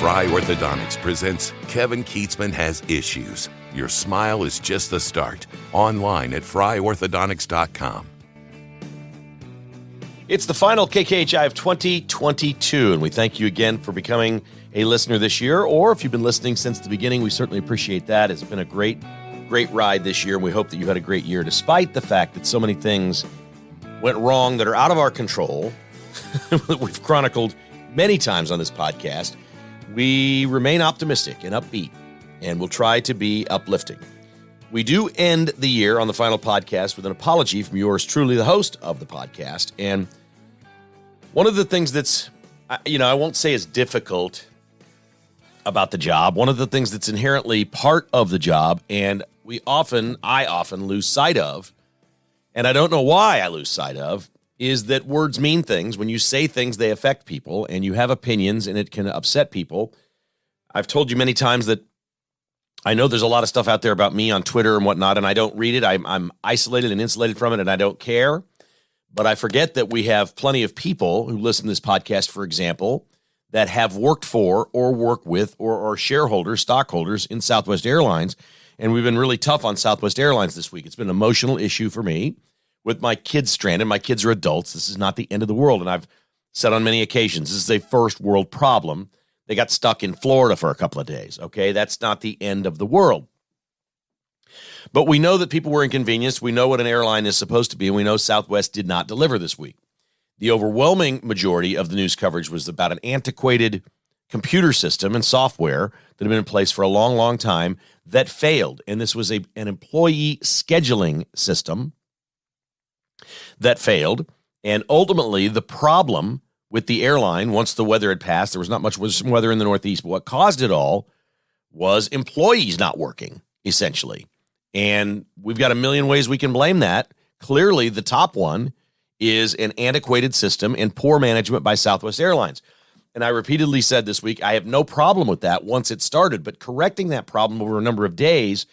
Fry Orthodontics presents Kevin Keatsman Has Issues. Your smile is just the start. Online at fryorthodontics.com. It's the final KKHI of 2022, and we thank you again for becoming a listener this year, or if you've been listening since the beginning, we certainly appreciate that. It's been a great ride this year, and we hope that you had a great year, despite the fact that so many things went wrong that are out of our control, that we've chronicled many times on this podcast. We remain optimistic and upbeat, and we'll try to be uplifting. We do end the year on the final podcast with an apology from yours truly, the host of the podcast. And one of the things that's, I won't say is difficult about the job, one of the things that's inherently part of the job, and I often lose sight of, and I don't know why I lose sight of, is that words mean things. When you say things, they affect people, and you have opinions, and it can upset people. I've told you many times that I know there's a lot of stuff out there about me on Twitter and whatnot, and I don't read it. I'm isolated and insulated from it, and I don't care. But I forget that we have plenty of people who listen to this podcast, for example, that have worked for or work with or are shareholders, stockholders in Southwest Airlines, and we've been really tough on Southwest Airlines this week. It's been an emotional issue for me. With my kids stranded, my kids are adults. This is not the end of the world. And I've said on many occasions, this is a first world problem. They got stuck in Florida for a couple of days. Okay, that's not the end of the world. But we know that people were inconvenienced. We know what an airline is supposed to be. And we know Southwest did not deliver this week. The overwhelming majority of the news coverage was about an antiquated computer system and software that had been in place for a long, long time that failed. And this was an employee scheduling system that failed, and ultimately the problem with the airline, once the weather had passed, there was not much weather in the Northeast, but what caused it all was employees not working, essentially. And we've got a million ways we can blame that. Clearly, the top one is an antiquated system and poor management by Southwest Airlines. And I repeatedly said this week, I have no problem with that once it started, but correcting that problem over a number of days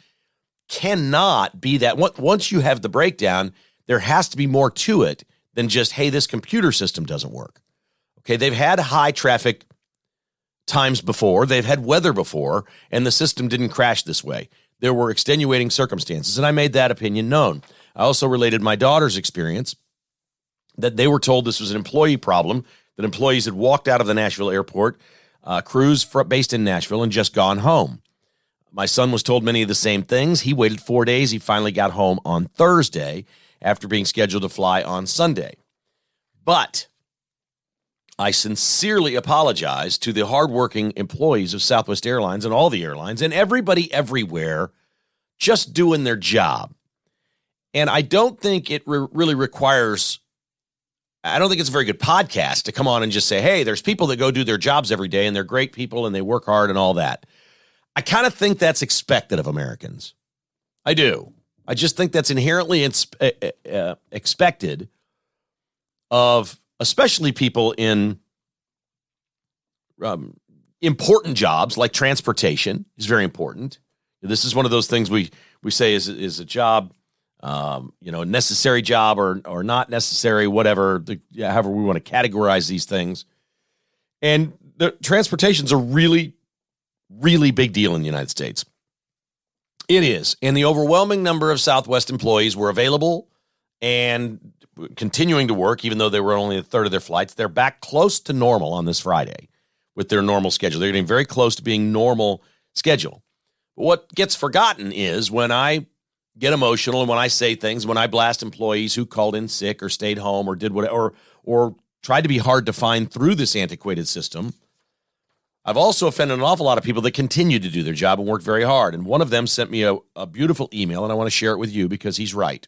cannot be that. Once you have the breakdown, there has to be more to it than just, hey, this computer system doesn't work. Okay, they've had high traffic times before. They've had weather before, and the system didn't crash this way. There were extenuating circumstances, and I made that opinion known. I also related my daughter's experience that they were told this was an employee problem, that employees had walked out of the Nashville airport, crews based in Nashville, and just gone home. My son was told many of the same things. He waited 4 days. He finally got home on Thursday after being scheduled to fly on Sunday. But I sincerely apologize to the hardworking employees of Southwest Airlines and all the airlines and everybody everywhere just doing their job. And I don't think it really requires, I don't think it's a very good podcast to come on and just say, hey, there's people that go do their jobs every day and they're great people and they work hard and all that. I kind of think that's expected of Americans. I do. I just think that's inherently expected of especially people in important jobs like transportation is very important. This is one of those things we say is a job, a necessary job or not necessary, whatever, however we want to categorize these things. And the transportation's a really, really big deal in the United States. It is. And the overwhelming number of Southwest employees were available and continuing to work, even though they were only a third of their flights. They're back close to normal on this Friday with their normal schedule. They're getting very close to being normal schedule. But what gets forgotten is when I get emotional and when I say things, when I blast employees who called in sick or stayed home or did whatever, or tried to be hard to find through this antiquated system, I've also offended an awful lot of people that continue to do their job and work very hard. And one of them sent me a beautiful email, and I want to share it with you because he's right.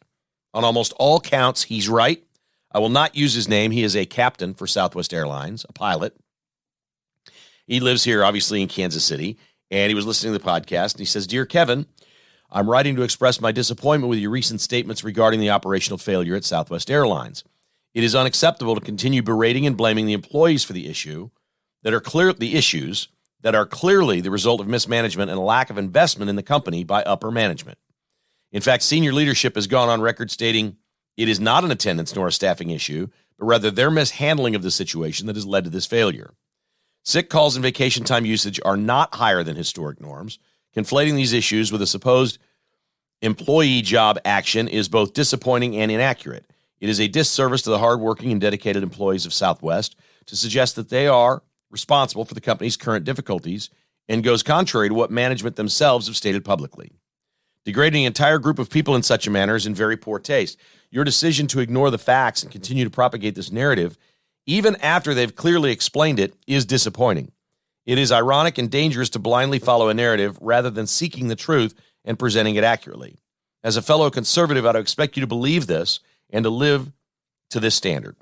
On almost all counts, he's right. I will not use his name. He is a captain for Southwest Airlines, a pilot. He lives here, obviously, in Kansas City, and he was listening to the podcast, and he says, Dear Kevin, I'm writing to express my disappointment with your recent statements regarding the operational failure at Southwest Airlines. It is unacceptable to continue berating and blaming the employees for the issues that are clearly the result of mismanagement and a lack of investment in the company by upper management. In fact, senior leadership has gone on record stating it is not an attendance nor a staffing issue, but rather their mishandling of the situation that has led to this failure. Sick calls and vacation time usage are not higher than historic norms. Conflating these issues with a supposed employee job action is both disappointing and inaccurate. It is a disservice to the hardworking and dedicated employees of Southwest to suggest that they are responsible for the company's current difficulties and goes contrary to what management themselves have stated publicly. Degrading an entire group of people in such a manner is in very poor taste. Your decision to ignore the facts and continue to propagate this narrative, even after they've clearly explained it, is disappointing. It is ironic and dangerous to blindly follow a narrative rather than seeking the truth and presenting it accurately. As a fellow conservative, I'd expect you to believe this and to live to this standard.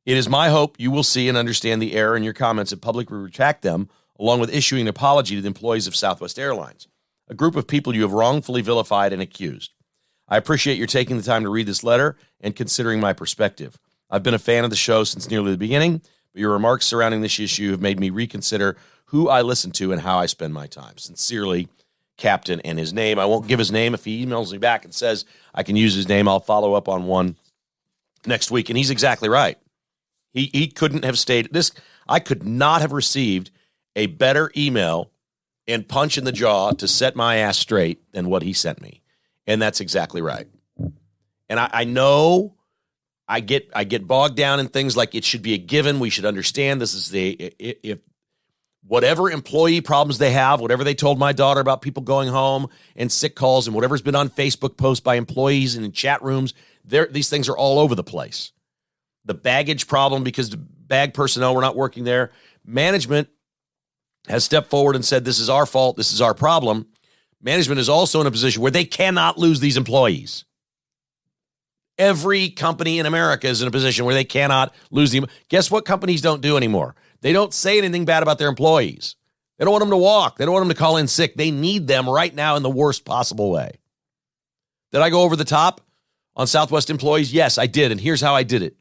It is my hope you will see and understand the error in your comments and publicly retract them, along with issuing an apology to the employees of Southwest Airlines, a group of people you have wrongfully vilified and accused. I appreciate your taking the time to read this letter and considering my perspective. I've been a fan of the show since nearly the beginning, but your remarks surrounding this issue have made me reconsider who I listen to and how I spend my time. Sincerely, Captain, and his name. I won't give his name. If he emails me back and says I can use his name, I'll follow up on one next week. And he's exactly right. He couldn't have stated this. I could not have received a better email and punch in the jaw to set my ass straight than what he sent me. And that's exactly right. And I know I get bogged down in things like it should be a given. We should understand this is if whatever employee problems they have, whatever they told my daughter about people going home and sick calls and whatever's been on Facebook posts by employees and in chat rooms, these things are all over the place. The baggage problem because the bag personnel were not working there. Management has stepped forward and said, this is our fault. This is our problem. Management is also in a position where they cannot lose these employees. Every company in America is in a position where they cannot lose them. Guess what companies don't do anymore? They don't say anything bad about their employees. They don't want them to walk. They don't want them to call in sick. They need them right now in the worst possible way. Did I go over the top on Southwest employees? Yes, I did, and here's how I did it.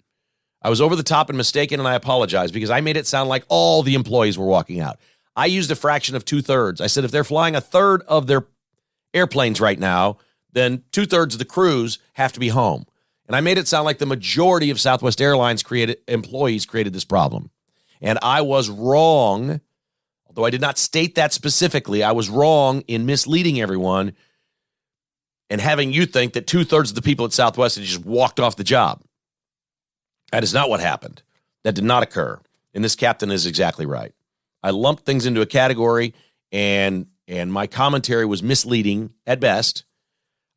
I was over the top and mistaken, and I apologize because I made it sound like all the employees were walking out. I used a fraction of 2/3. I said if they're flying a third of their airplanes right now, then 2/3 of the crews have to be home. And I made it sound like the majority of Southwest Airlines employees created this problem. And I was wrong, although I did not state that specifically. I was wrong in misleading everyone and having you think that 2/3 of the people at Southwest had just walked off the job. That is not what happened. That did not occur. And this captain is exactly right. I lumped things into a category, and my commentary was misleading at best.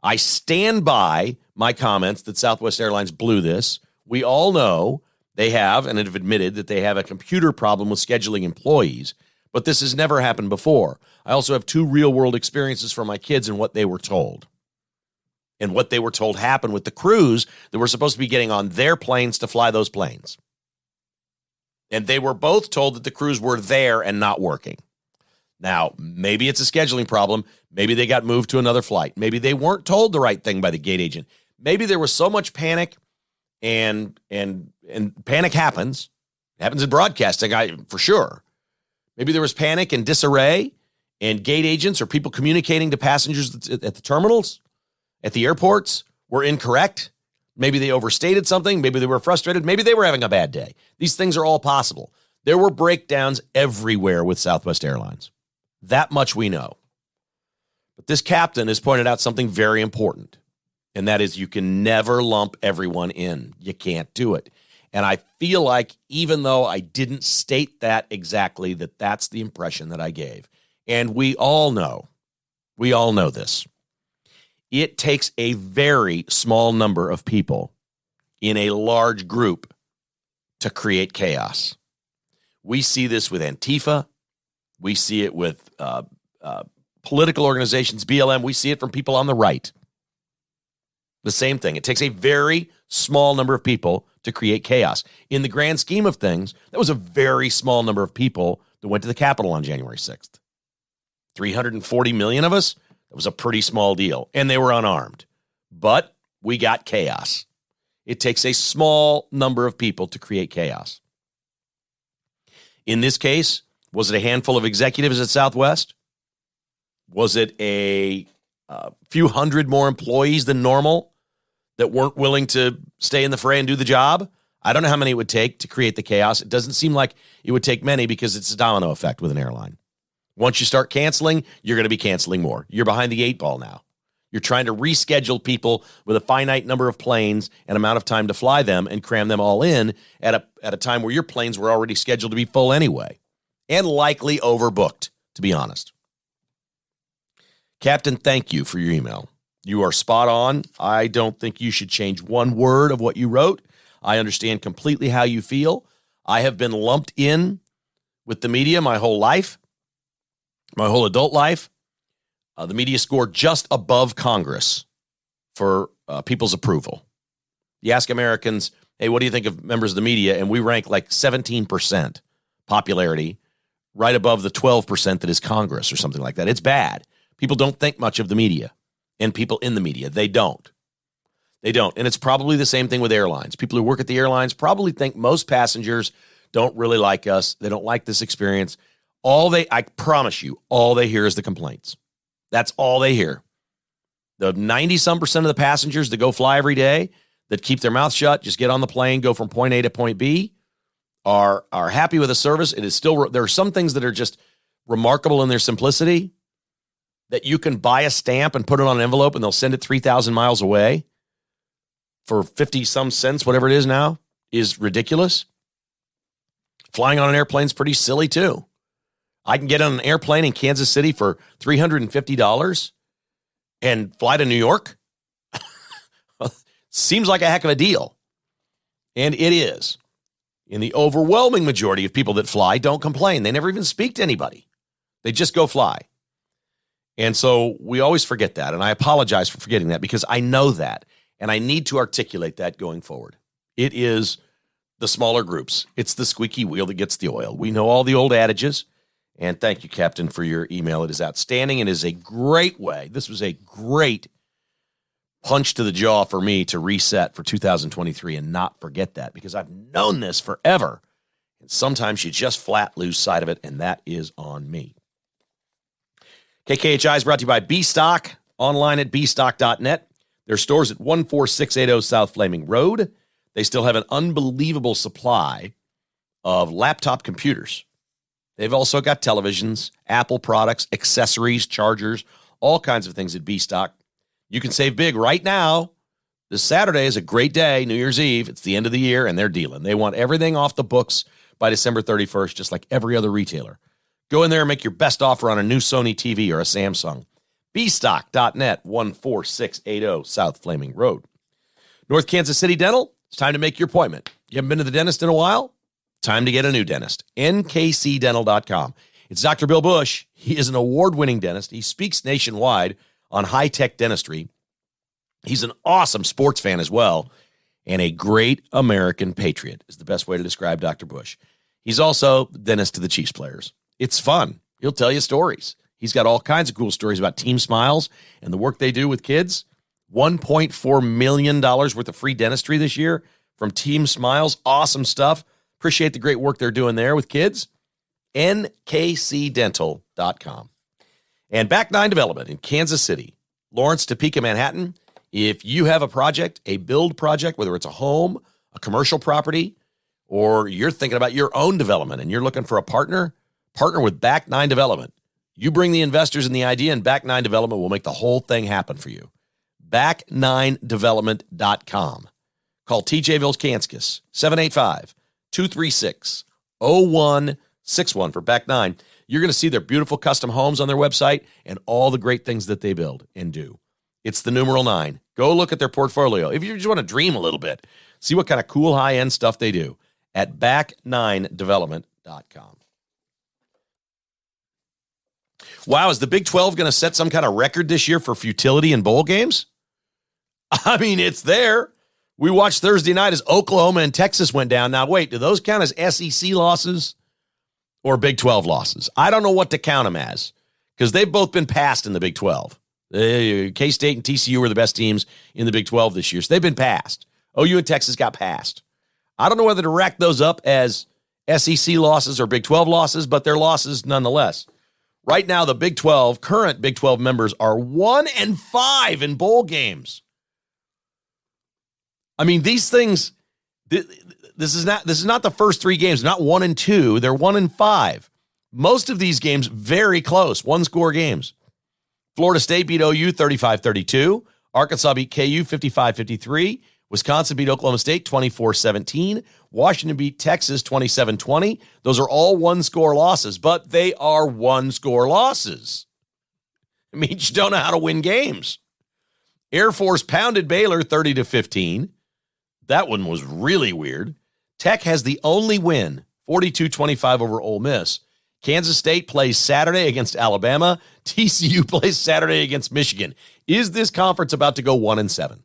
I stand by my comments that Southwest Airlines blew this. We all know they have and have admitted that they have a computer problem with scheduling employees, but this has never happened before. I also have 2 real-world experiences from my kids and what they were told. And what they were told happened with the crews that were supposed to be getting on their planes to fly those planes. And they were both told that the crews were there and not working. Now, maybe it's a scheduling problem. Maybe they got moved to another flight. Maybe they weren't told the right thing by the gate agent. Maybe there was so much panic, and panic happens. It happens in broadcasting, for sure. Maybe there was panic and disarray, and gate agents or people communicating to passengers at the terminals, at the airports, were incorrect. Maybe they overstated something. Maybe they were frustrated. Maybe they were having a bad day. These things are all possible. There were breakdowns everywhere with Southwest Airlines. That much we know. But this captain has pointed out something very important, and that is you can never lump everyone in. You can't do it. And I feel like even though I didn't state that exactly, that's the impression that I gave. And we all know this. It takes a very small number of people in a large group to create chaos. We see this with Antifa. We see it with political organizations, BLM. We see it from people on the right. The same thing. It takes a very small number of people to create chaos. In the grand scheme of things, that was a very small number of people that went to the Capitol on January 6th. 340 million of us, that was a pretty small deal. And they were unarmed. But we got chaos. It takes a small number of people to create chaos. In this case, was it a handful of executives at Southwest? Was it a few hundred more employees than normal that weren't willing to stay in the fray and do the job? I don't know how many it would take to create the chaos. It doesn't seem like it would take many because it's a domino effect with an airline. Once you start canceling, you're going to be canceling more. You're behind the 8 ball now. You're trying to reschedule people with a finite number of planes and amount of time to fly them and cram them all in at a time where your planes were already scheduled to be full anyway and likely overbooked, to be honest. Captain, thank you for your email. You are spot on. I don't think you should change one word of what you wrote. I understand completely how you feel. I have been lumped in with the media my whole life, my whole adult life. The media scored just above Congress for people's approval. You ask Americans, hey, what do you think of members of the media? And we rank like 17% popularity, right above the 12% that is Congress or something like that. It's bad. People don't think much of the media and people in the media. They don't. They don't. And it's probably the same thing with airlines. People who work at the airlines probably think most passengers don't really like us. They don't like this experience. I promise you, all they hear is the complaints. That's all they hear. The 90-some% of the passengers that go fly every day, that keep their mouth shut, just get on the plane, go from point A to point B, are happy with the service. It is still, there are some things that are just remarkable in their simplicity, that you can buy a stamp and put it on an envelope and they'll send it 3,000 miles away for 50-some cents, whatever it is now, is ridiculous. Flying on an airplane is pretty silly too. I can get on an airplane in Kansas City for $350 and fly to New York. Seems like a heck of a deal. And it is. And the overwhelming majority of people that fly don't complain. They never even speak to anybody. They just go fly. And so we always forget that. And I apologize for forgetting that because I know that. And I need to articulate that going forward. It is the smaller groups. It's the squeaky wheel that gets the oil. We know all the old adages. And thank you, Captain, for your email. It is outstanding and is a great way. This was a great punch to the jaw for me to reset for 2023 and not forget that because I've known this forever. And sometimes you just flat lose sight of it, and that is on me. KKHI is brought to you by B-Stock, online at bstock.net. Their stores at 14680 South Flaming Road. They still have an unbelievable supply of laptop computers. They've also got televisions, Apple products, accessories, chargers, all kinds of things at B-Stock. You can save big right now. This Saturday is a great day, New Year's Eve. It's the end of the year, and they're dealing. They want everything off the books by December 31st, just like every other retailer. Go in there and make your best offer on a new Sony TV or a Samsung. bstock.net, 14680 South Flaming Road. North Kansas City Dental, it's time to make your appointment. You haven't been to the dentist in a while? Time to get a new dentist. nkcdental.com. It's Dr. Bill Bush. He is an award-winning dentist. He speaks nationwide on high-tech dentistry. He's an awesome sports fan as well, and a great American patriot is the best way to describe Dr. Bush. He's also the dentist to the Chiefs players. It's fun. He'll tell you stories. He's got all kinds of cool stories about Team Smiles and the work they do with kids. $1.4 million worth of free dentistry this year from Team Smiles. Awesome stuff. Appreciate the great work they're doing there with kids. nkcdental.com. And Back Nine Development in Kansas City, Lawrence, Topeka, Manhattan. If you have a project, a build project, whether it's a home, a commercial property, or you're thinking about your own development and you're looking for a partner with Back Nine Development. You bring the investors and the idea, and Back Nine Development will make the whole thing happen for you. Back9development.com. Call TJ Vilskanskis, 785-236-0161 for Back Nine. You're going to see their beautiful custom homes on their website and all the great things that they build and do. It's the numeral 9. Go look at their portfolio. If you just want to dream a little bit, see what kind of cool high-end stuff they do at back9development.com. Wow, is the Big 12 going to set some kind of record this year for futility in bowl games? I mean, it's there. We watched Thursday night as Oklahoma and Texas went down. Now, wait, do those count as SEC losses or Big 12 losses? I don't know what to count them as because they've both been passed in the Big 12. K-State and TCU were the best teams in the Big 12 this year, so they've been passed. OU and Texas got passed. I don't know whether to rack those up as SEC losses or Big 12 losses, but they're losses nonetheless. Right now, the Big 12, current Big 12 members are 1-5 in bowl games. I mean, these things, This is not the first three games. Not 1 and 2. They're 1 and 5. Most of these games very close, one-score games. Florida State beat OU 35-32. Arkansas beat KU 55-53. Wisconsin beat Oklahoma State 24-17. Washington beat Texas 27-20. Those are all one-score losses, but they are one-score losses. It means you don't know how to win games. Air Force pounded Baylor 30-15. That one was really weird. Tech has the only win, 42-25 over Ole Miss. Kansas State plays Saturday against Alabama. TCU plays Saturday against Michigan. Is this conference about to go 1-7?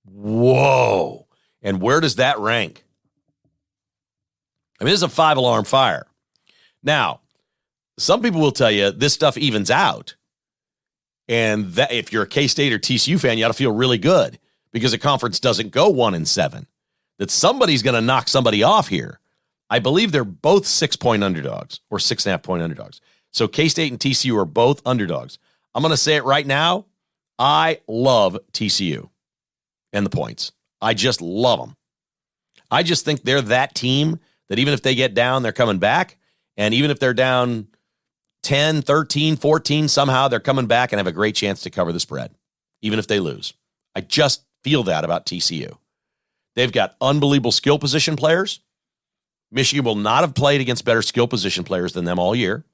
Whoa. And where does that rank? I mean, this is a 5-alarm fire. Now, some people will tell you this stuff evens out. And that if you're a K-State or TCU fan, you ought to feel really good because the conference doesn't go 1-7. That somebody's going to knock somebody off here. I believe they're both 6-point underdogs or 6.5-point underdogs. So K-State and TCU are both underdogs. I'm going to say it right now. I love TCU and the points. I just love them. I just think they're that team that even if they get down, they're coming back. And even if they're down 10, 13, 14, somehow they're coming back and have a great chance to cover the spread, even if they lose. I just feel that about TCU. They've got unbelievable skill position players. Michigan will not have played against better skill position players than them all year.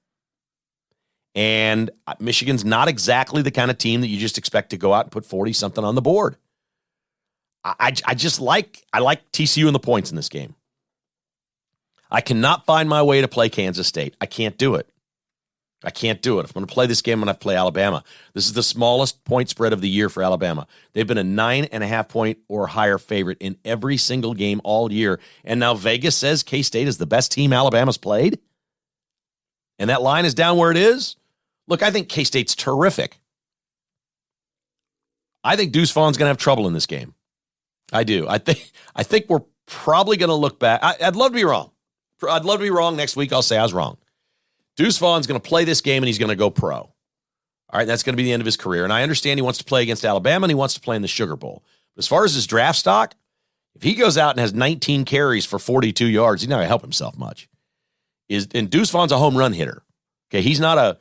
And Michigan's not exactly the kind of team that you just expect to go out and put 40-something on the board. I like TCU and the points in this game. I cannot find my way to play Kansas State. I can't do it. If I'm going to play this game, I'm going to play Alabama. This is the smallest point spread of the year for Alabama. They've been a 9.5-point or higher favorite in every single game all year. And now Vegas says K-State is the best team Alabama's played. And that line is down where it is. Look, I think K-State's terrific. I think Deuce Vaughn's going to have trouble in this game. I do. I think we're probably going to look back. I'd love to be wrong. I'd love to be wrong. Next week I'll say I was wrong. Deuce Vaughn's going to play this game, and he's going to go pro. All right, that's going to be the end of his career. And I understand he wants to play against Alabama, and he wants to play in the Sugar Bowl. But as far as his draft stock, if he goes out and has 19 carries for 42 yards, he's not going to help himself much. And Deuce Vaughn's a home run hitter. Okay, he's not a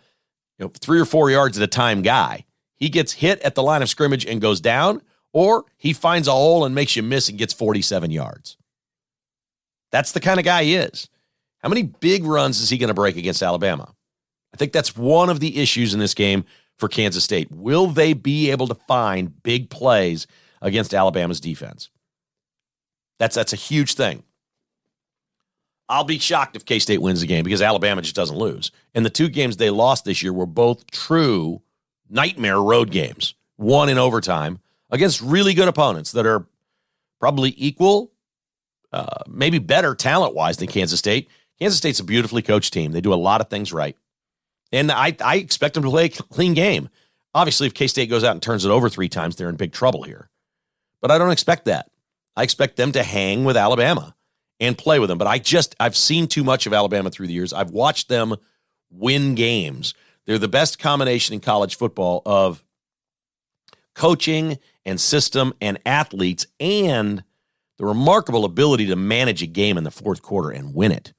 3 or 4 yards at a time guy. He gets hit at the line of scrimmage and goes down, or he finds a hole and makes you miss and gets 47 yards. That's the kind of guy he is. How many big runs is he going to break against Alabama? I think that's one of the issues in this game for Kansas State. Will they be able to find big plays against Alabama's defense? That's a huge thing. I'll be shocked if K-State wins the game because Alabama just doesn't lose. And the two games they lost this year were both true nightmare road games, one in overtime against really good opponents that are probably equal, maybe better talent-wise than Kansas State. Kansas State's a beautifully coached team. They do a lot of things right. And I expect them to play a clean game. Obviously, if K-State goes out and turns it over 3 times, they're in big trouble here. But I don't expect that. I expect them to hang with Alabama and play with them. But I've seen too much of Alabama through the years. I've watched them win games. They're the best combination in college football of coaching and system and athletes and the remarkable ability to manage a game in the fourth quarter and win it.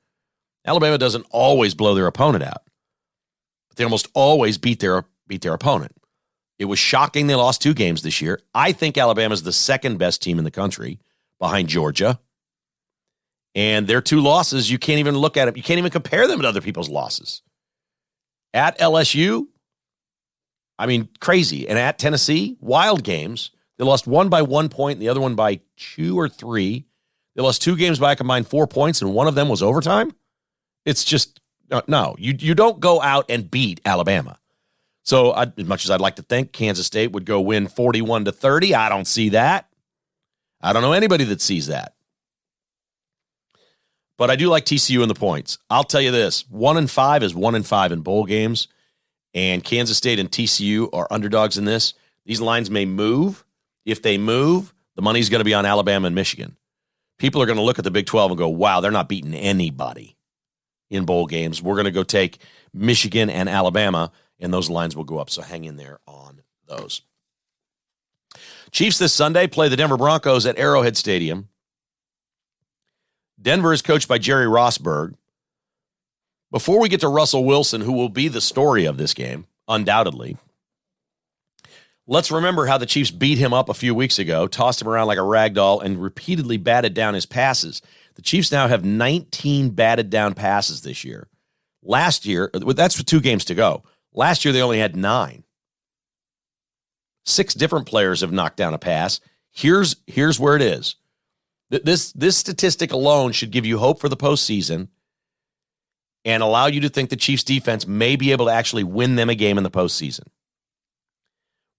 Alabama doesn't always blow their opponent out, but they almost always beat their opponent. It was shocking they lost 2 games this year. I think Alabama's the second best team in the country behind Georgia. And their 2 losses, you can't even look at it. You can't even compare them to other people's losses. At LSU, I mean, crazy. And at Tennessee, wild games. They lost one by 1 point and the other one by 2 or 3. They lost 2 games by a combined 4 points, and one of them was overtime. It's just, no, you don't go out and beat Alabama. So as much as I'd like to think Kansas State would go win 41-30, I don't see that. I don't know anybody that sees that. But I do like TCU in the points. I'll tell you this, 1-5 is 1-5 in bowl games, and Kansas State and TCU are underdogs in this. These lines may move. If they move, the money's going to be on Alabama and Michigan. People are going to look at the Big 12 and go, wow, they're not beating anybody in bowl games. We're going to go take Michigan and Alabama, and those lines will go up. So hang in there on those. Chiefs this Sunday play the Denver Broncos at Arrowhead Stadium. Denver is coached by Jerry Rossberg. Before we get to Russell Wilson, who will be the story of this game, undoubtedly, let's remember how the Chiefs beat him up a few weeks ago, tossed him around like a rag doll, and repeatedly batted down his passes. The Chiefs now have 19 batted down passes this year. Last year, that's with 2 games to go. Last year, they only had 9. 6 different players have knocked down a pass. Here's where it is. This statistic alone should give you hope for the postseason and allow you to think the Chiefs defense may be able to actually win them a game in the postseason.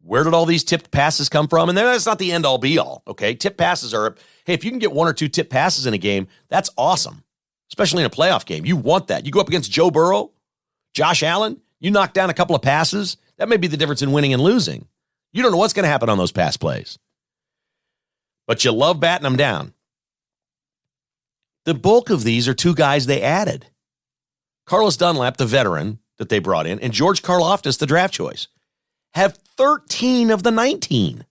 Where did all these tipped passes come from? And that's not the end-all, be-all, okay? Tipped passes are, hey, if you can get 1 or 2 tipped passes in a game, that's awesome, especially in a playoff game. You want that. You go up against Joe Burrow, Josh Allen, you knock down a couple of passes, that may be the difference in winning and losing. You don't know what's going to happen on those pass plays. But you love batting them down. The bulk of these are 2 guys they added. Carlos Dunlap, the veteran that they brought in, and George Karlaftis, the draft choice, have 13 of the 19.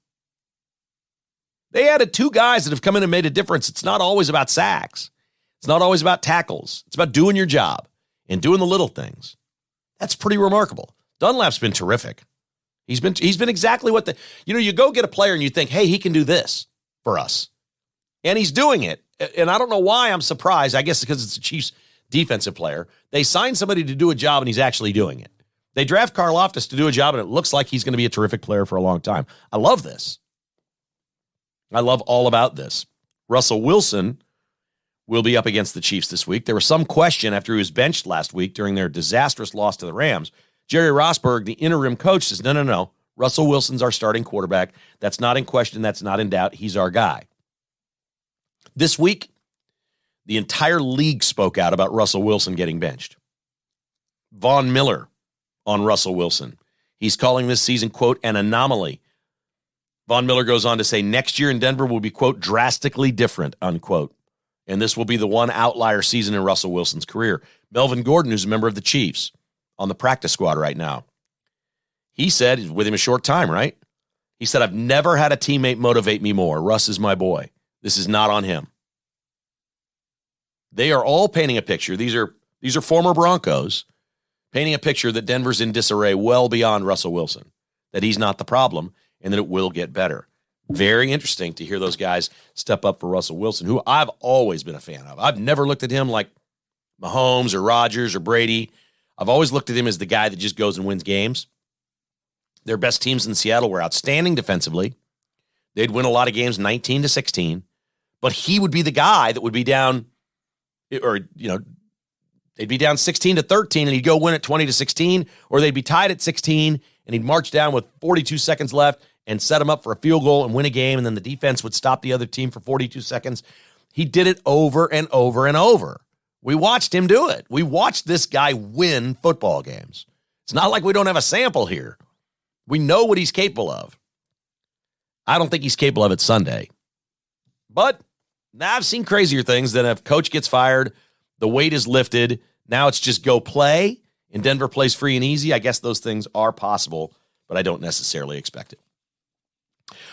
They added 2 guys that have come in and made a difference. It's not always about sacks. It's not always about tackles. It's about doing your job and doing the little things. That's pretty remarkable. Dunlap's been terrific. He's been exactly what you go get a player and you think, hey, he can do this for us. And he's doing it. And I don't know why I'm surprised. I guess because it's a Chiefs defensive player. They signed somebody to do a job and he's actually doing it. They draft Karlaftis to do a job and it looks like he's going to be a terrific player for a long time. I love this. I love all about this. Russell Wilson will be up against the Chiefs this week. There was some question after he was benched last week during their disastrous loss to the Rams. Jerry Rossberg, the interim coach, says, no. Russell Wilson's our starting quarterback. That's not in question. That's not in doubt. He's our guy. This week, the entire league spoke out about Russell Wilson getting benched. Von Miller on Russell Wilson. He's calling this season, quote, an anomaly. Von Miller goes on to say next year in Denver will be, quote, drastically different, unquote. And this will be the one outlier season in Russell Wilson's career. Melvin Gordon, who's a member of the Chiefs, on the practice squad right now. He said, with him a short time, right? He said, I've never had a teammate motivate me more. Russ is my boy. This is not on him. They are all painting a picture. These are former Broncos painting a picture that Denver's in disarray well beyond Russell Wilson, that he's not the problem and that it will get better. Very interesting to hear those guys step up for Russell Wilson, who I've always been a fan of. I've never looked at him like Mahomes or Rodgers or Brady. I've always looked at him as the guy that just goes and wins games. Their best teams in Seattle were outstanding defensively. They'd win a lot of games 19-16, but he would be the guy that would be down, or, they'd be down 16-13 and he'd go win at 20-16, or they'd be tied at 16 and he'd march down with 42 seconds left and set them up for a field goal and win a game, and then the defense would stop the other team for 42 seconds. He did it over and over and over. We watched him do it. We watched this guy win football games. It's not like we don't have a sample here. We know what he's capable of. I don't think he's capable of it Sunday. But I've seen crazier things than if coach gets fired, the weight is lifted, now it's just go play, and Denver plays free and easy. I guess those things are possible, but I don't necessarily expect it.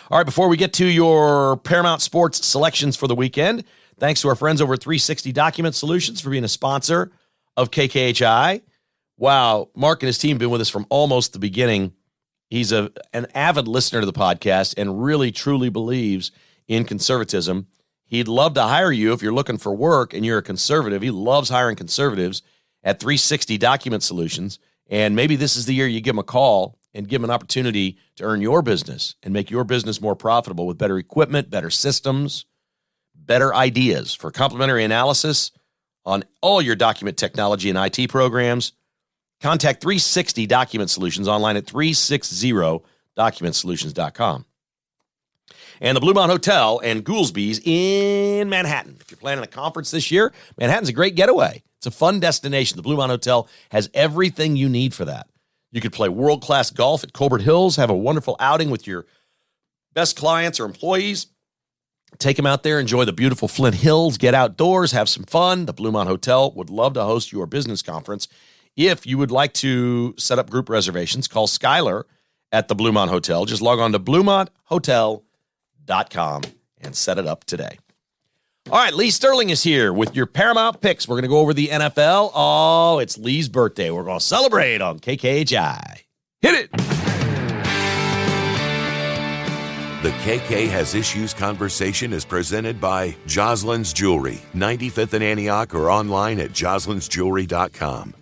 All right, before we get to your Paramount Sports selections for the weekend, thanks to our friends over at 360 Document Solutions for being a sponsor of KKHI. Wow, Mark and his team have been with us from almost the beginning. He's an avid listener to the podcast and really, truly believes in conservatism. He'd love to hire you if you're looking for work and you're a conservative. He loves hiring conservatives at 360 Document Solutions. And maybe this is the year you give him a call and give him an opportunity to earn your business and make your business more profitable with better equipment, better systems, better ideas for complimentary analysis on all your document technology and IT programs. Contact 360 Document Solutions online at 360documentsolutions.com. And the Blue Mountain Hotel and Goolsby's in Manhattan. If you're planning a conference this year, Manhattan's a great getaway. It's a fun destination. The Blue Mountain Hotel has everything you need for that. You could play world-class golf at Colbert Hills, have a wonderful outing with your best clients or employees. Take them out there, enjoy the beautiful Flint Hills, get outdoors, have some fun. The Blue Mountain Hotel would love to host your business conference. If you would like to set up group reservations, call Skylar at the Bluemont Hotel. Just log on to BluemontHotel.com and set it up today. All right, Lee Sterling is here with your Paramount picks. We're going to go over the NFL. Oh, it's Lee's birthday. We're going to celebrate on KKHI. Hit it. The KK Has Issues conversation is presented by Joslin's Jewelry, 95th and Antioch, or online at joslinsjewelry.com.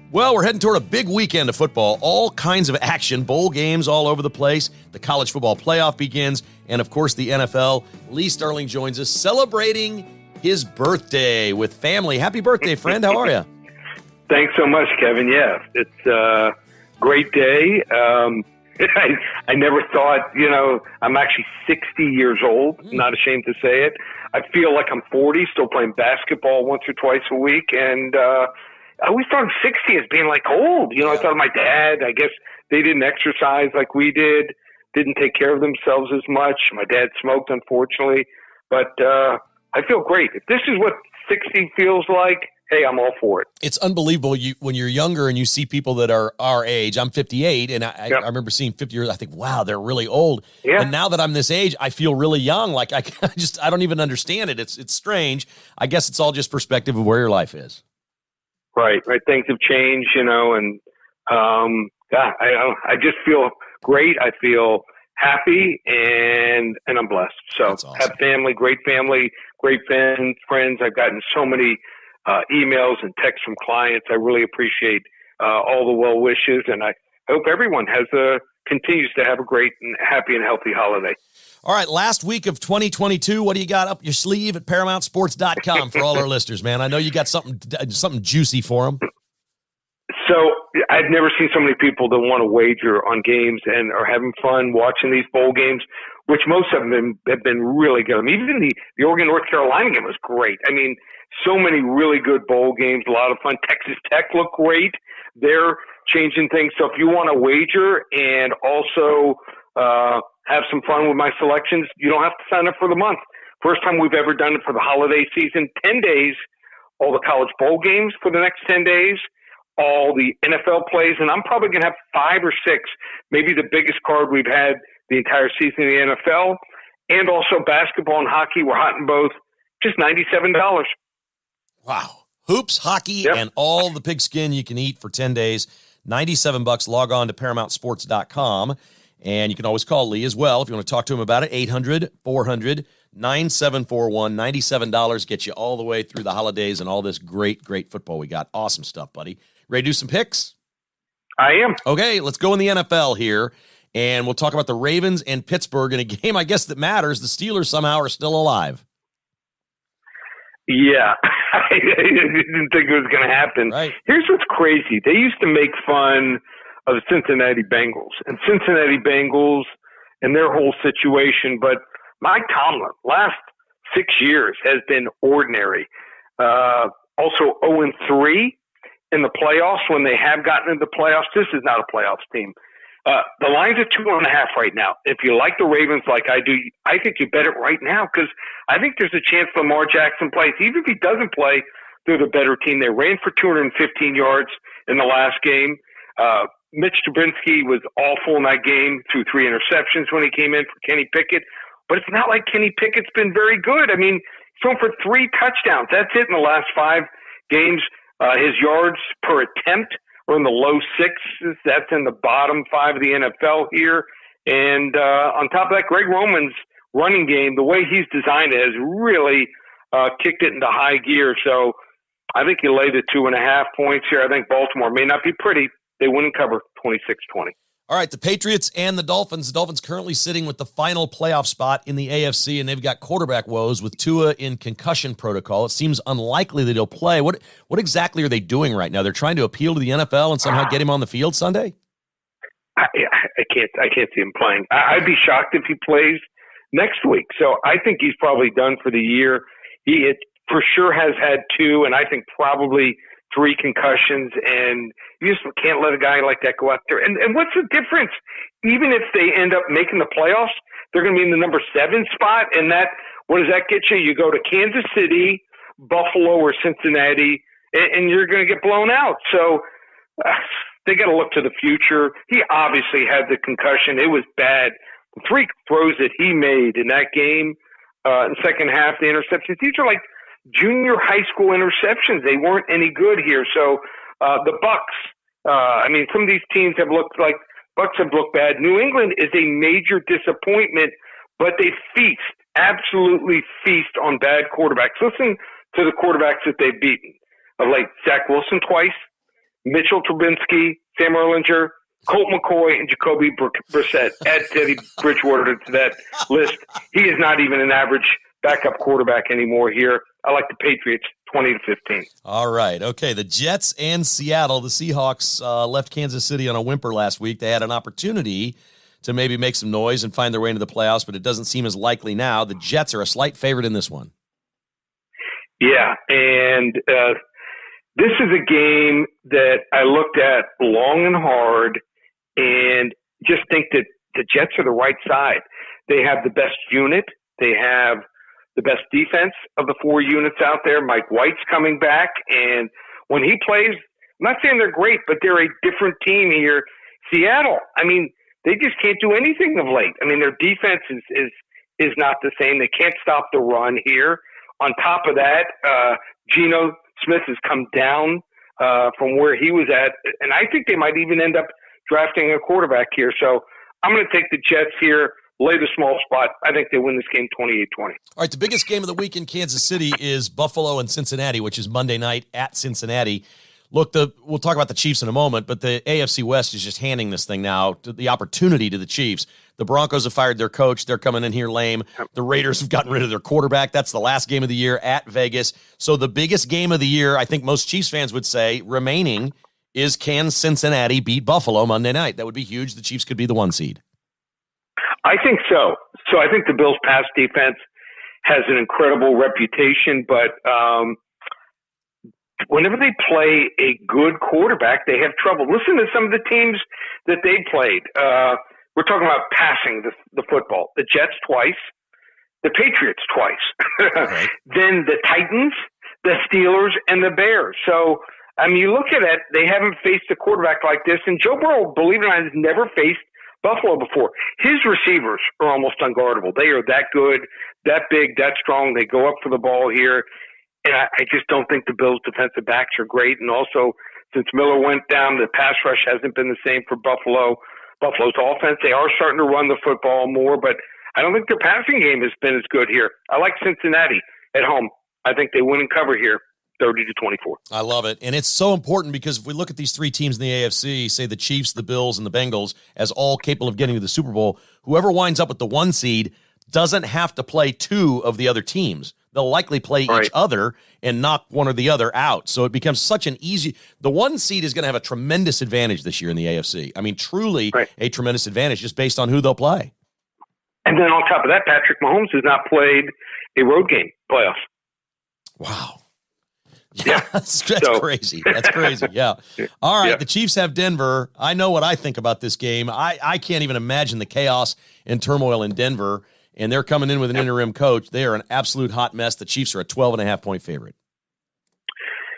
Well, we're heading toward a big weekend of football. All kinds of action, bowl games all over the place. The college football playoff begins, and of course the NFL. Lee Sterling joins us celebrating his birthday with family. Happy birthday, friend. How are you? Thanks so much, Kevin. Yeah, it's a great day. I never thought, I'm actually 60 years old, not ashamed to say it. I feel like I'm 40, still playing basketball once or twice a week, and I always thought 60 as being like old. I thought of my dad. I guess they didn't exercise like we did, didn't take care of themselves as much. My dad smoked, unfortunately. But I feel great. If this is what 60 feels like, hey, I'm all for it. It's unbelievable. When you're younger and you see people that are our age, I'm 58, and I remember seeing 50 years. I think, wow, they're really old. Yeah. And now that I'm this age, I feel really young. Like I don't even understand it. It's strange. I guess it's all just perspective of where your life is. Right. Things have changed, and I just feel great. I feel happy, and I'm blessed. So That's awesome. Have family, great friends. I've gotten so many emails and texts from clients. I really appreciate all the well wishes, and I hope everyone continues to have a great and happy and healthy holiday. All right, last week of 2022, what do you got up your sleeve at ParamountSports.com for all our listeners, man? I know you got something juicy for them. So I've never seen so many people that want to wager on games and are having fun watching these bowl games, which most of them have been really good. I mean, even the Oregon-North Carolina game was great. I mean, so many really good bowl games, a lot of fun. Texas Tech looked great. They're changing things. So if you want to wager and also have some fun with my selections, you don't have to sign up for the month. First time we've ever done it for the holiday season. 10 days, all the college bowl games for the next 10 days, all the NFL plays, and I'm probably going to have 5 or 6, maybe the biggest card we've had the entire season in the NFL, and also basketball and hockey. We're hot in both, just $97. Wow. Hoops, hockey, and all the pigskin you can eat for 10 days. $97. Log on to ParamountSports.com. And you can always call Lee as well if you want to talk to him about it. 800-400-9741. $97 gets you all the way through the holidays and all this great, great football we got. Awesome stuff, buddy. Ready to do some picks? I am. Okay, let's go in the NFL here. And we'll talk about the Ravens and Pittsburgh in a game, I guess, that matters. The Steelers somehow are still alive. Yeah, I didn't think it was going to happen. Right. Here's what's crazy. They used to make fun of the Cincinnati Bengals and their whole situation, but Mike Tomlin, last 6 years, has been ordinary. Also 0-3 in the playoffs when they have gotten into the playoffs. This is not a playoffs team. The line's at 2.5 right now. If you like the Ravens like I do, I think you bet it right now because I think there's a chance Lamar Jackson plays. Even if he doesn't play, they're the better team. They ran for 215 yards in the last game. Mitch Trubisky was awful in that game, threw 3 interceptions when he came in for Kenny Pickett. But it's not like Kenny Pickett's been very good. I mean, he's thrown for 3 touchdowns. That's it in the last 5 games. His yards per attempt are in the low 6s. That's in the bottom 5 of the NFL here. And on top of that, Greg Roman's running game, the way he's designed it, has really kicked it into high gear. So I think you lay the 2.5 points here. I think Baltimore may not be pretty. They wouldn't cover 26-20. All right, the Patriots and the Dolphins. The Dolphins currently sitting with the final playoff spot in the AFC, and they've got quarterback woes with Tua in concussion protocol. It seems unlikely that he'll play. What exactly are they doing right now? They're trying to appeal to the NFL and somehow get him on the field Sunday? I can't see him playing. I'd be shocked if he plays next week. So I think he's probably done for the year. He for sure has had 2, and I think probably 3 concussions, and you just can't let a guy like that go out there. And what's the difference? Even if they end up making the playoffs, they're going to be in the number 7 spot, and what does that get you? You go to Kansas City, Buffalo, or Cincinnati, and you're going to get blown out. So they got to look to the future. He obviously had the concussion. It was bad. The 3 throws that he made in that game in the second half, the interceptions, these are like junior high school interceptions. They weren't any good here. So the Bucks, some of these teams have looked like Bucks have looked bad. New England is a major disappointment, but they absolutely feast on bad quarterbacks. Listen to the quarterbacks that they've beaten of late. Zach Wilson twice, Mitchell Trubisky, Sam Erlinger, Colt McCoy, and Jacoby Brissett. Add Teddy Bridgewater to that list. He is not even an average backup quarterback anymore here. I like the Patriots 20-15. All right. Okay. The Jets and Seattle, the Seahawks left Kansas City on a whimper last week. They had an opportunity to maybe make some noise and find their way into the playoffs, but it doesn't seem as likely now. The Jets are a slight favorite in this one. Yeah. And this is a game that I looked at long and hard and just think that the Jets are the right side. They have the best unit. They have the best defense of the 4 units out there. Mike White's coming back, and when he plays, I'm not saying they're great, but they're a different team here. Seattle, they just can't do anything of late. Their defense is not the same. They can't stop the run here. On top of that, Geno Smith has come down from where he was at, and I think they might even end up drafting a quarterback here. So I'm going to take the Jets here, lay the small spot. I think they win this game 28-20. All right, the biggest game of the week in Kansas City is Buffalo and Cincinnati, which is Monday night at Cincinnati. Look, we'll talk about the Chiefs in a moment, but the AFC West is just handing this thing now, the opportunity to the Chiefs. The Broncos have fired their coach. They're coming in here lame. The Raiders have gotten rid of their quarterback. That's the last game of the year at Vegas. So the biggest game of the year, I think most Chiefs fans would say, remaining is can Cincinnati beat Buffalo Monday night? That would be huge. The Chiefs could be the 1 seed. I think so. So I think the Bills' pass defense has an incredible reputation, but whenever they play a good quarterback, they have trouble. Listen to some of the teams that they played. We're talking about passing the football. The Jets twice, the Patriots twice, Right. Then the Titans, the Steelers, and the Bears. So, you look at it, they haven't faced a quarterback like this, and Joe Burrow, believe it or not, has never faced Buffalo before. His receivers are almost unguardable. They are that good, that big, that strong. They go up for the ball here. And I just don't think the Bills' defensive backs are great. And also, since Miller went down, the pass rush hasn't been the same for Buffalo. Buffalo's offense, they are starting to run the football more, but I don't think their passing game has been as good here. I like Cincinnati at home. I think they win and cover here, 30-24. I love it. And it's so important because if we look at these 3 teams in the AFC, say the Chiefs, the Bills, and the Bengals, as all capable of getting to the Super Bowl, whoever winds up with the 1 seed doesn't have to play 2 of the other teams. They'll likely play each other and knock one or the other out. So it becomes such an easy – the 1 seed is going to have a tremendous advantage this year in the AFC. Truly a tremendous advantage just based on who they'll play. And then on top of that, Patrick Mahomes has not played a road game playoffs. Wow. Yeah, that's crazy. That's crazy, yeah. All right, The Chiefs have Denver. I know what I think about this game. I can't even imagine the chaos and turmoil in Denver, and they're coming in with an interim coach. They are an absolute hot mess. The Chiefs are a 12.5-point favorite.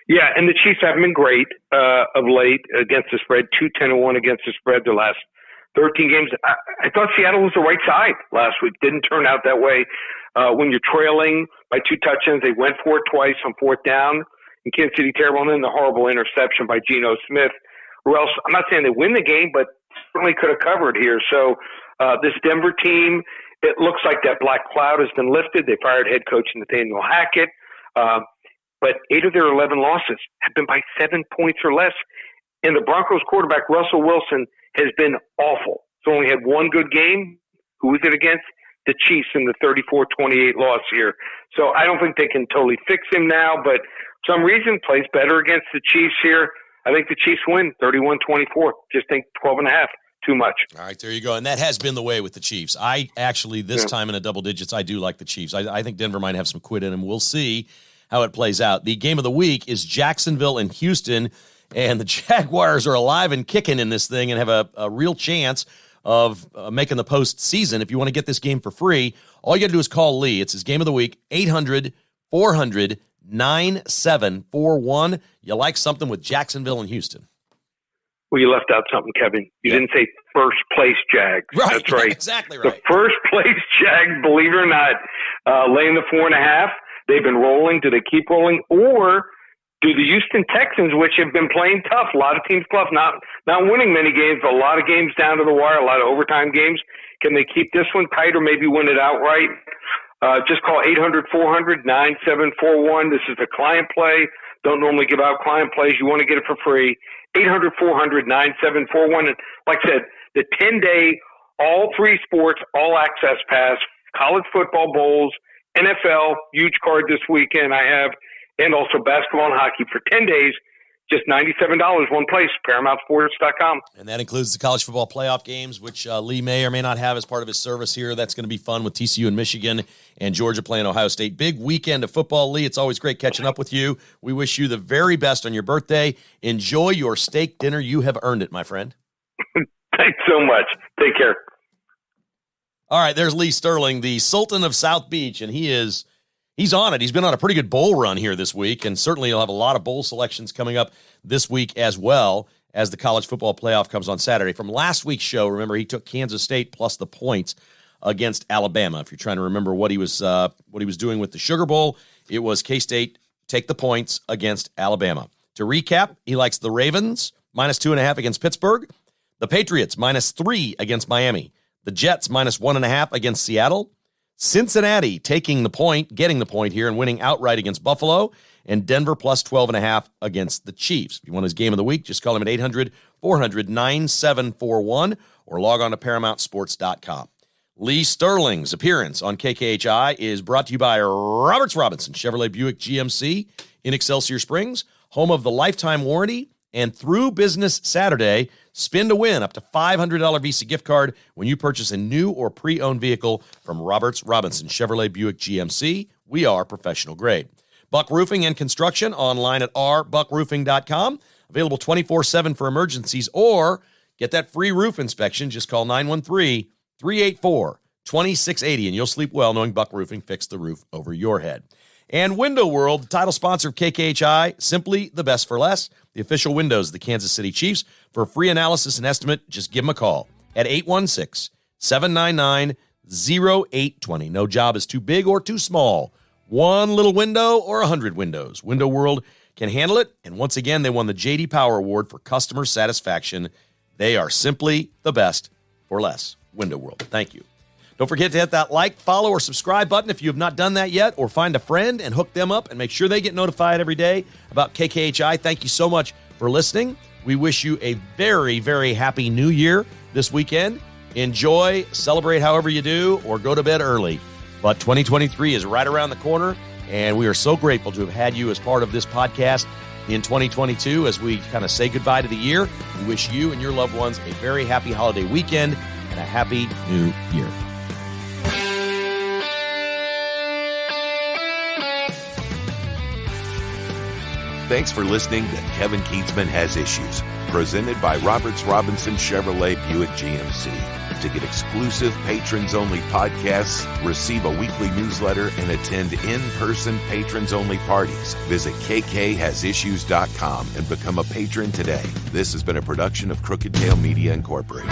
Yeah, and the Chiefs haven't been great of late against the spread, 2-10-1 against the spread the last 13 games. I thought Seattle was the right side last week. Didn't turn out that way. When you're trailing by 2 touchdowns, they went for it twice on 4th down. And Kansas City terrible, and then the horrible interception by Geno Smith. Or else, I'm not saying they win the game, but certainly could have covered here. So this Denver team, it looks like that black cloud has been lifted. They fired head coach Nathaniel Hackett. But 8 of their 11 losses have been by 7 points or less. And the Broncos quarterback, Russell Wilson, has been awful. He's only had 1 good game. Who is it against? The Chiefs in the 34-28 loss here. So I don't think they can totally fix him now, but for some reason plays better against the Chiefs here. I think the Chiefs win 31-24. Just think 12.5, too much. All right, there you go. And that has been the way with the Chiefs. I actually, this time in a double digits, I do like the Chiefs. I think Denver might have some quit in them. We'll see how it plays out. The game of the week is Jacksonville and Houston, and the Jaguars are alive and kicking in this thing and have a real chance of making the postseason. If you want to get this game for free, all you got to do is call Lee. It's his game of the week, 800-400-9741. You like something with Jacksonville and Houston? Well, you left out something, Kevin. You didn't say first place Jag. Right. That's right. Exactly right. The first place Jag, believe it or not, laying the 4.5. They've been rolling. Do they keep rolling? Or do the Houston Texans, which have been playing tough, a lot of teams tough, not winning many games, but a lot of games down to the wire, a lot of overtime games, can they keep this one tight or maybe win it outright? Just call 800-400-9741. This is a client play. Don't normally give out client plays. You want to get it for free. 800-400-9741. And like I said, the 10-day, all three sports, all access pass, college football bowls, NFL, huge card this weekend I have, and also basketball and hockey for 10 days. Just $97, one place, ParamountSports.com. And that includes the college football playoff games, which Lee may or may not have as part of his service here. That's going to be fun with TCU and Michigan and Georgia playing Ohio State. Big weekend of football, Lee. It's always great catching up with you. We wish you the very best on your birthday. Enjoy your steak dinner. You have earned it, my friend. Thanks so much. Take care. All right, there's Lee Sterling, the Sultan of South Beach, and he's on it. He's been on a pretty good bowl run here this week, and certainly he'll have a lot of bowl selections coming up this week as well as the college football playoff comes on Saturday. From last week's show, remember, he took Kansas State plus the points against Alabama. If you're trying to remember what he was doing with the Sugar Bowl, it was K-State take the points against Alabama. To recap, he likes the Ravens -2.5 against Pittsburgh, the Patriots -3 against Miami, the Jets -1.5 against Seattle, Cincinnati taking the point, getting the point here and winning outright against Buffalo, and Denver plus 12.5 against the Chiefs. If you want his game of the week, just call him at 800-400-9741 or log on to ParamountSports.com. Lee Sterling's appearance on KKHI is brought to you by Roberts Robinson Chevrolet Buick GMC in Excelsior Springs, home of the lifetime warranty, and through Business Saturday, spin to win up to $500 Visa gift card when you purchase a new or pre-owned vehicle from Roberts Robinson Chevrolet Buick GMC. We are professional grade. Buck Roofing and Construction online at rbuckroofing.com. Available 24/7 for emergencies, or get that free roof inspection. Just call 913-384-2680, and you'll sleep well knowing Buck Roofing fixed the roof over your head. And Window World, the title sponsor of KKHI, simply the best for less. The official windows of the Kansas City Chiefs. For a free analysis and estimate, just give them a call at 816-799-0820. No job is too big or too small. One little window or 100 windows. Window World can handle it. And once again, they won the J.D. Power Award for customer satisfaction. They are simply the best for less. Window World. Thank you. Don't forget to hit that like, follow, or subscribe button if you have not done that yet, or find a friend and hook them up and make sure they get notified every day about KKHI. Thank you so much for listening. We wish you a very, very happy new year this weekend. Enjoy, celebrate however you do, or go to bed early. But 2023 is right around the corner, and we are so grateful to have had you as part of this podcast in 2022 as we kind of say goodbye to the year. We wish you and your loved ones a very happy holiday weekend and a happy new year. Thanks for listening to Kevin Keatsman Has Issues, presented by Roberts Robinson Chevrolet Buick GMC. To get exclusive patrons-only podcasts, receive a weekly newsletter, and attend in-person patrons-only parties, visit KKHasIssues.com and become a patron today. This has been a production of Crooked Tail Media Incorporated.